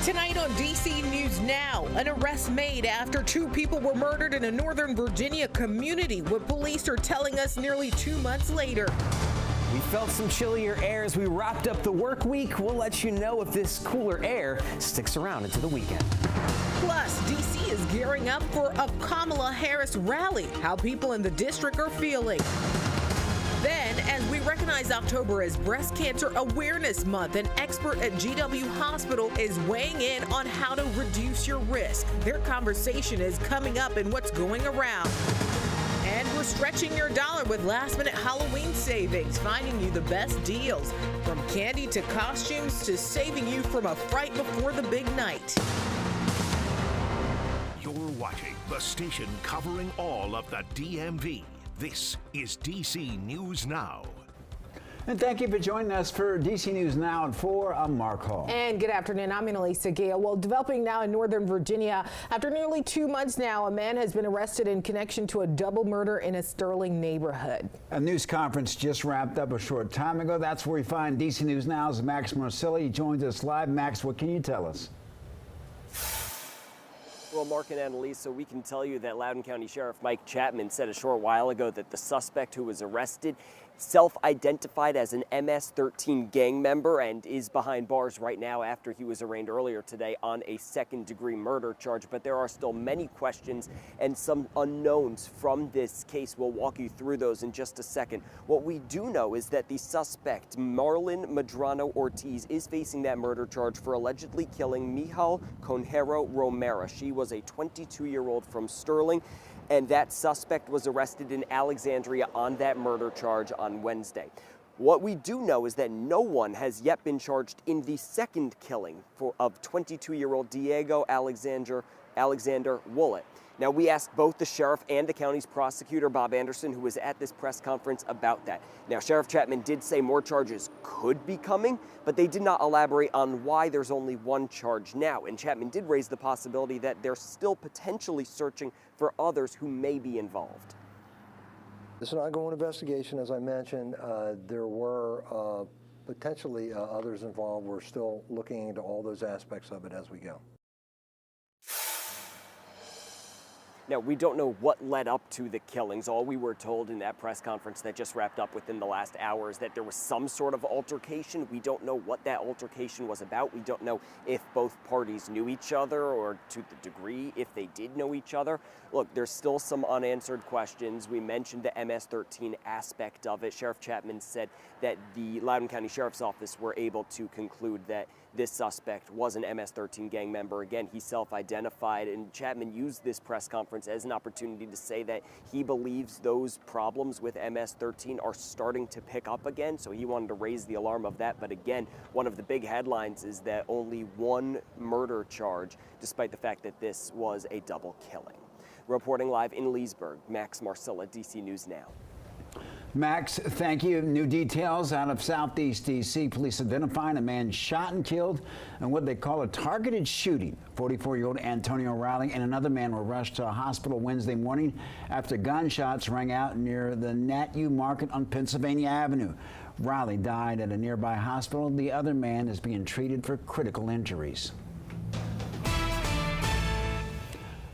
Tonight on DC News Now, an arrest made after 2 people were murdered in a Northern Virginia community. What police are telling us nearly 2 months later. We felt some chillier air as we wrapped up the work week. We'll let you know if this cooler air sticks around into the weekend. Plus, DC is gearing up for a Kamala Harris rally. How people in the district are feeling. Then, as we recognize October as Breast Cancer Awareness Month, an expert at GW Hospital is weighing in on how to reduce your risk. Their conversation is coming up in what's going around. And we're stretching your dollar with last-minute Halloween savings, finding you the best deals. From candy to costumes to saving you from a fright before the big night. You're watching the station covering all of the DMV. This is DC News Now. And thank you for joining us for DC News Now at 4. I'm Mark Hall. And good afternoon. I'm Annalisa Gale. Well, developing now in Northern Virginia. After nearly 2 months now, a man has been arrested in connection to a double murder in a Sterling neighborhood. A news conference just wrapped up a short time ago. That's where we find DC News Now's Max Marcilli. He joins us live. Max, what can you tell us? Well, Mark and Annalisa, we can tell you that Loudoun County Sheriff Mike Chapman said a short while ago that the suspect who was arrested self-identified as an MS-13 gang member and is behind bars right now after he was arraigned earlier today on a second-degree murder charge. But there are still many questions and some unknowns from this case. We'll walk you through those in just a second. What we do know is that the suspect, Marlon Medrano Ortiz, is facing that murder charge for allegedly killing Mijal Conjero Romero. She was a 22-year-old from Sterling, and that suspect was arrested in Alexandria on that murder charge on Wednesday. What we do know is that no one has yet been charged in the second killing of 22-year-old Diego Alexander Woollett. Now, we asked both the sheriff and the county's prosecutor, Bob Anderson, who was at this press conference, about that. Now, Sheriff Chapman did say more charges could be coming, but they did not elaborate on why there's only one charge now. And Chapman did raise the possibility that they're still potentially searching for others who may be involved. It's an ongoing investigation, as I mentioned. There were potentially others involved. We're still looking into all those aspects of it as we go. Now, we don't know what led up to the killings. All we were told in that press conference that just wrapped up within the last hour is that there was some sort of altercation. We don't know what that altercation was about. We don't know if both parties knew each other or to the degree if they did know each other. Look, there's still some unanswered questions. We mentioned the MS-13 aspect of it. Sheriff Chapman said that the Loudoun County Sheriff's Office were able to conclude that this suspect was an MS-13 gang member. Again, he self-identified, and Chapman used this press conference as an opportunity to say that he believes those problems with MS-13 are starting to pick up again, so he wanted to raise the alarm of that. But again, one of the big headlines is that only one murder charge, despite the fact that this was a double killing. Reporting live in Leesburg, Max Marcilla, DC News Now. Max, thank you. New details out of Southeast D.C. Police identifying a man shot and killed in what they call a targeted shooting. 44-year-old Antonio Riley and another man were rushed to a hospital Wednesday morning after gunshots rang out near the Nat U Market on Pennsylvania Avenue. Riley died at a nearby hospital. The other man is being treated for critical injuries.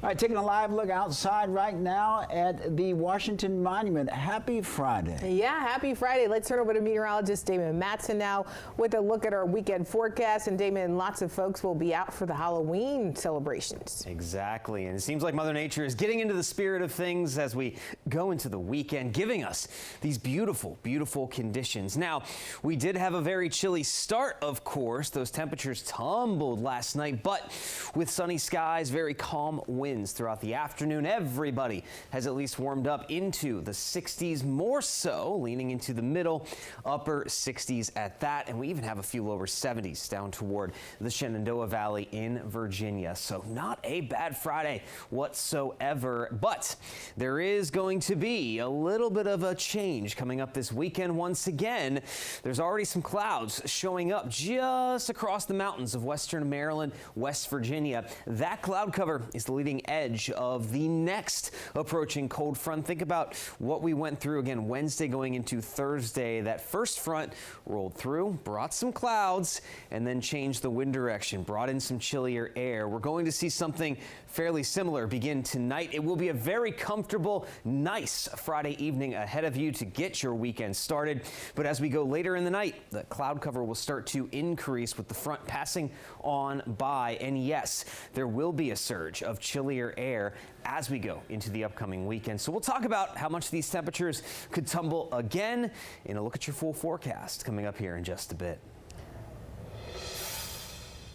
All right, taking a live look outside right now at the Washington Monument. Happy Friday. Yeah, happy Friday. Let's turn over to meteorologist Damon Matson now with a look at our weekend forecast. And Damon, lots of folks will be out for the Halloween celebrations. Exactly. And it seems like Mother Nature is getting into the spirit of things as we go into the weekend, giving us these beautiful, beautiful conditions. Now, we did have a very chilly start, of course. Those temperatures tumbled last night, but with sunny skies, very calm winds throughout the afternoon. Everybody has at least warmed up into the 60s, more so leaning into the middle, upper 60s at that. And we even have a few lower 70s down toward the Shenandoah Valley in Virginia. So not a bad Friday whatsoever, but there is going to be a little bit of a change coming up this weekend. Once again, there's already some clouds showing up just across the mountains of western Maryland, West Virginia. That cloud cover is the leading edge of the next approaching cold front. Think about what we went through again Wednesday going into Thursday. That first front rolled through, brought some clouds, and then changed the wind direction, brought in some chillier air. We're going to see something fairly similar begin tonight. It will be a very comfortable, nice Friday evening ahead of you to get your weekend started. But as we go later in the night, the cloud cover will start to increase with the front passing on by. And yes, there will be a surge of chillier air as we go into the upcoming weekend. So we'll talk about how much these temperatures could tumble again in a look at your full forecast coming up here in just a bit.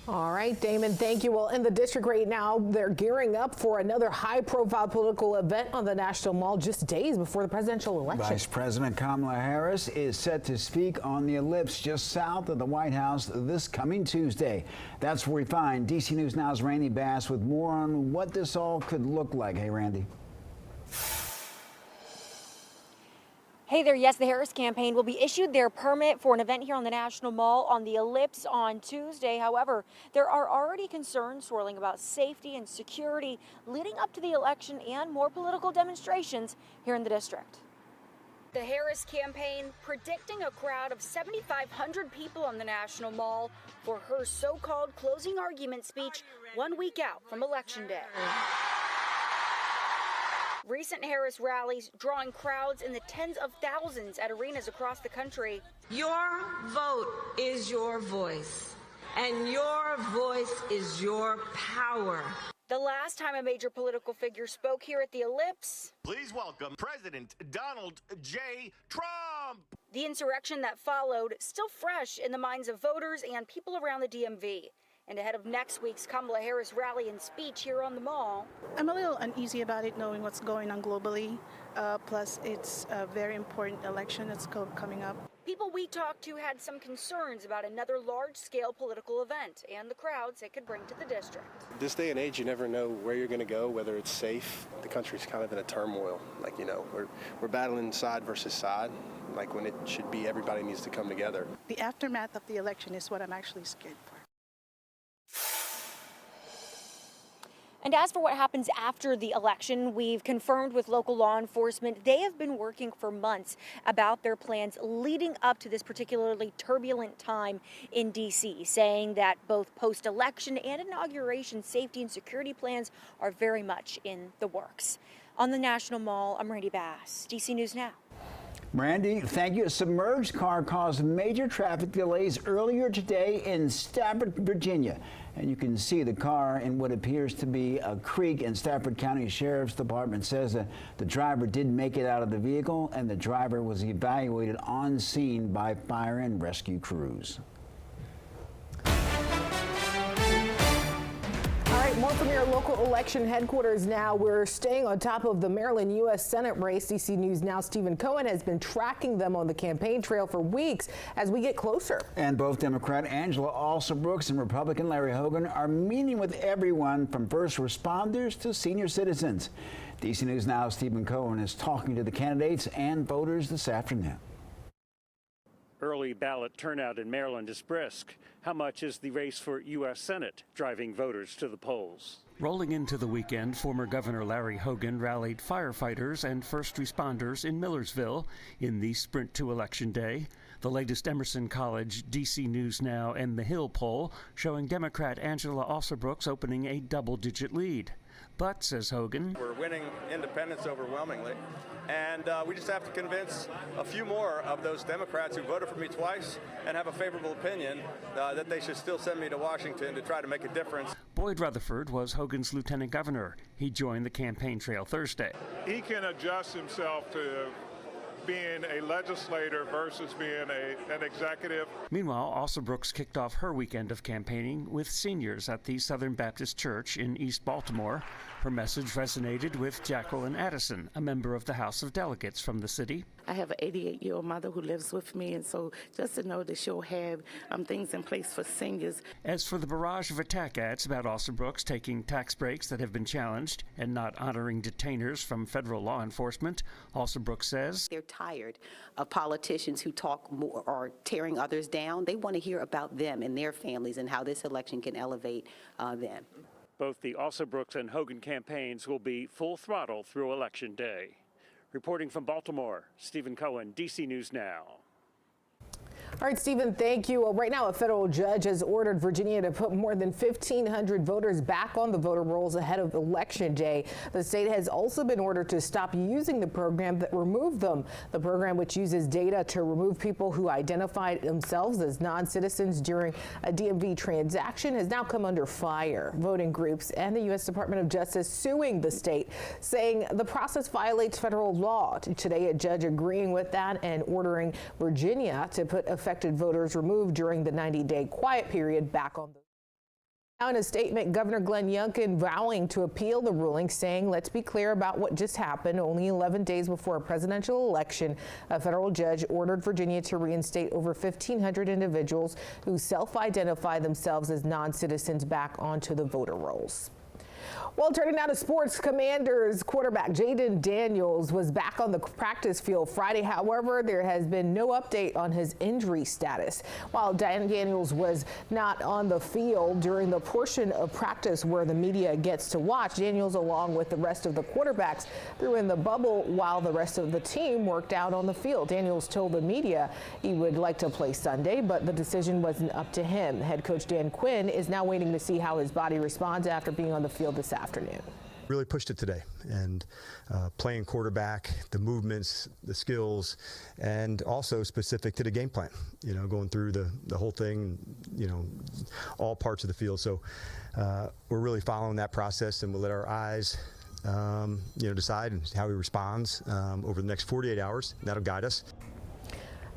All right, Damon, thank you. Well, in the district right now, they're gearing up for another high-profile political event on the National Mall just days before the presidential election. Vice President Kamala Harris is set to speak on the Ellipse just south of the White House this coming Tuesday. That's where we find DC News Now's Randy Bass with more on what this all could look like. Hey, Randy. Hey there, yes, the Harris campaign will be issued their permit for an event here on the National Mall on the Ellipse on Tuesday. However, there are already concerns swirling about safety and security leading up to the election and more political demonstrations here in the district. The Harris campaign predicting a crowd of 7,500 people on the National Mall for her so-called closing argument speech 1 week out from Election Day. Recent Harris rallies drawing crowds in the tens of thousands at arenas across the country. Your vote is your voice, and your voice is your power. The last time a major political figure spoke here at the Ellipse, please welcome President Donald J. Trump. The insurrection that followed still fresh in the minds of voters and people around the DMV. And ahead of next week's Kamala Harris rally and speech here on the Mall. I'm a little uneasy about it, knowing what's going on globally. Plus, it's a very important election that's coming up. People we talked to had some concerns about another large-scale political event and the crowds it could bring to the district. This day and age, you never know where you're going to go, whether it's safe. The country's kind of in a turmoil. Like, you know, we're battling side versus side, like when it should be everybody needs to come together. The aftermath of the election is what I'm actually scared for. And as for what happens after the election, we've confirmed with local law enforcement they have been working for months about their plans leading up to this particularly turbulent time in D.C., saying that both post-election and inauguration safety and security plans are very much in the works. On the National Mall, I'm Randy Bass, DC News Now. Randy, thank you. A submerged car caused major traffic delays earlier today in Stafford, Virginia. And you can see the car in what appears to be a creek, and Stafford County Sheriff's Department says that the driver did make it out of the vehicle and the driver was evaluated on scene by fire and rescue crews. More from your local election headquarters now. We're staying on top of the Maryland U.S. Senate race. DC News Now Stephen Cohen has been tracking them on the campaign trail for weeks as we get closer. And both Democrat Angela Alsobrooks and Republican Larry Hogan are meeting with everyone from first responders to senior citizens. DC News Now Stephen Cohen is talking to the candidates and voters this afternoon. Early ballot turnout in Maryland is brisk. How much is the race for U.S. Senate driving voters to the polls? Rolling into the weekend, former Governor Larry Hogan rallied firefighters and first responders in Millersville in the sprint to Election Day. The latest Emerson College, DC News Now, and The Hill poll showing Democrat Angela Alsobrooks opening a double-digit lead. But, says Hogan, we're winning independents overwhelmingly, and we just have to convince a few more of those Democrats who voted for me twice and have a favorable opinion that they should still send me to Washington to try to make a difference. Boyd Rutherford was Hogan's lieutenant governor. He joined the campaign trail Thursday. He can adjust himself to being a legislator versus being an executive. Meanwhile, Alsobrooks kicked off her weekend of campaigning with seniors at the Southern Baptist Church in East Baltimore. Her message resonated with Jacqueline Addison, a member of the House of Delegates from the city. I have an 88-year-old mother who lives with me, and so just to know that she'll have things in place for seniors. As for the barrage of attack ads about Alsobrooks taking tax breaks that have been challenged and not honoring detainers from federal law enforcement, Alsobrooks says they're tired of politicians who talk more or tearing others down. They want to hear about them and their families and how this election can elevate them. Both the Alsobrooks and Hogan campaigns will be full throttle through Election Day. Reporting from Baltimore, Stephen Cohen, DC News Now. All right, Stephen, thank you. Well, right now, a federal judge has ordered Virginia to put more than 1,500 voters back on the voter rolls ahead of Election Day. The state has also been ordered to stop using the program that removed them. The program, which uses data to remove people who identified themselves as non-citizens during a DMV transaction, has now come under fire. Voting groups and the U.S. Department of Justice suing the state, saying the process violates federal law. Today, a judge agreeing with that and ordering Virginia to put affected voters removed during the 90-day quiet period back on the. Now, in a statement, Governor Glenn Youngkin vowing to appeal the ruling, saying, let's be clear about what just happened. Only 11 days before a presidential election, a federal judge ordered Virginia to reinstate over 1,500 individuals who self-identify themselves as non-citizens back onto the voter rolls. Well, turning now to sports, Commanders quarterback Jayden Daniels was back on the practice field Friday. However, there has been no update on his injury status. While Daniels was not on the field during the portion of practice where the media gets to watch, Daniels, along with the rest of the quarterbacks, threw in the bubble while the rest of the team worked out on the field. Daniels told the media he would like to play Sunday, but the decision wasn't up to him. Head coach Dan Quinn is now waiting to see how his body responds after being on the field this afternoon. Really pushed it today, and playing quarterback, the movements, the skills, and also specific to the game plan, you know, going through the whole thing, you know, all parts of the field. So we're really following that process, and we'll let our eyes you know, decide how he responds over the next 48 hours. That'll guide us.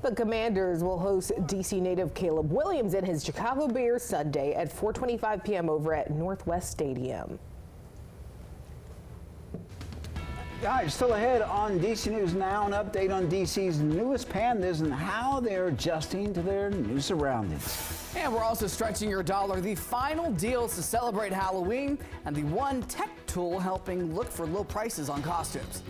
The Commanders will host D.C. native Caleb Williams and his Chicago Bears Sunday at 4:25 p.m. over at Northwest Stadium. Guys, still ahead on DC News Now, an update on DC's newest pandas and how they're adjusting to their new surroundings. And we're also stretching your dollar. The final deals to celebrate Halloween and the one tech tool helping look for low prices on costumes.